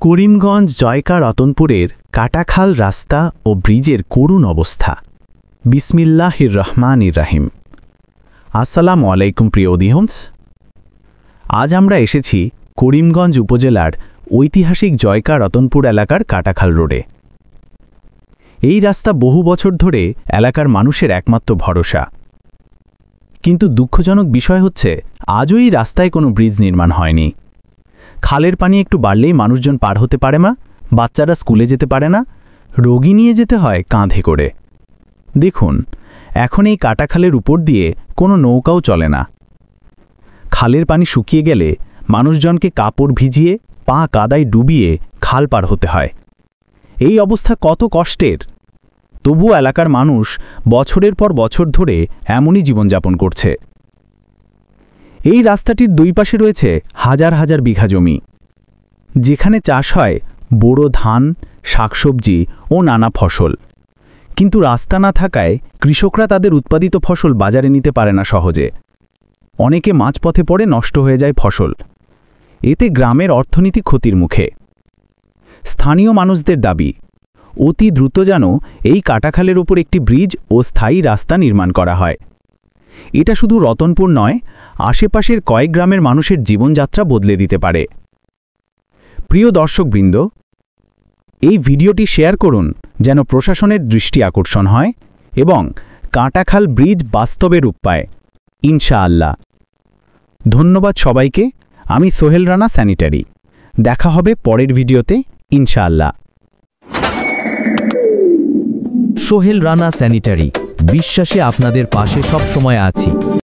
করিমগঞ্জ জয়কা রতনপুরের কাটাখাল রাস্তা ও ব্রিজের করুণ অবস্থা। বিসমিল্লাহির রহমানির রাহিম। আসসালামু আলাইকুম প্রিয় অডিয়েন্স। আজ আমরা এসেছি করিমগঞ্জ উপজেলার ঐতিহাসিক জয়কা রতনপুর এলাকার কাটাখাল রোডে। এই রাস্তা বহু বছর ধরে এলাকার মানুষের একমাত্র ভরসা। কিন্তু দুঃখজনক বিষয় হচ্ছে আজও এই রাস্তায় কোনো ব্রিজ নির্মাণ হয়নি। খালের পানি একটু বাড়লেই মানুষজন পার হতে পারে না, বাচ্চারা স্কুলে যেতে পারে না, রোগী নিয়ে যেতে হয় কাঁধে করে। দেখুন, এখন এই কাটাখালের উপর দিয়ে কোনো নৌকাও চলে না। খালের পানি শুকিয়ে গেলে মানুষজনকে কাপড় ভিজিয়ে পা কাদায় ডুবিয়ে খাল পার হতে হয়। এই অবস্থা কত কষ্টের! তবুও এলাকার মানুষ বছরের পর বছর ধরে এমনই জীবনযাপন করছে। এই রাস্তাটির দুই পাশে রয়েছে হাজার হাজার বিঘা জমি, যেখানে চাষ হয় বোরো ধান, শাকসবজি ও নানা ফসল। কিন্তু রাস্তা না থাকায় কৃষকরা তাদের উৎপাদিত ফসল বাজারে নিতে পারে না সহজে। অনেকে মাঝপথে পড়ে নষ্ট হয়ে যায় ফসল। এতে গ্রামের অর্থনীতি ক্ষতির মুখে। স্থানীয় মানুষদের দাবি, অতি দ্রুত যেন এই কাটাখালের উপর একটি ব্রিজ ও স্থায়ী রাস্তা নির্মাণ করা হয়। এটা শুধু রতনপুর নয়, আশেপাশের কয়েক গ্রামের মানুষের জীবনযাত্রা বদলে দিতে পারে। প্রিয় দর্শকবৃন্দ, এই ভিডিওটি শেয়ার করুন যেন প্রশাসনের দৃষ্টি আকর্ষণ হয় এবং কাটাখাল ব্রিজ বাস্তবে রূপ পায়, ইনশাআল্লাহ। ধন্যবাদ সবাইকে। আমি সোহেল রানা স্যানিটারি। দেখা হবে পরের ভিডিওতে, ইনশাআল্লাহ। সোহেল রানা স্যানিটারি, বিশ্বাসে আপনাদের পাশে সব সময় আছি।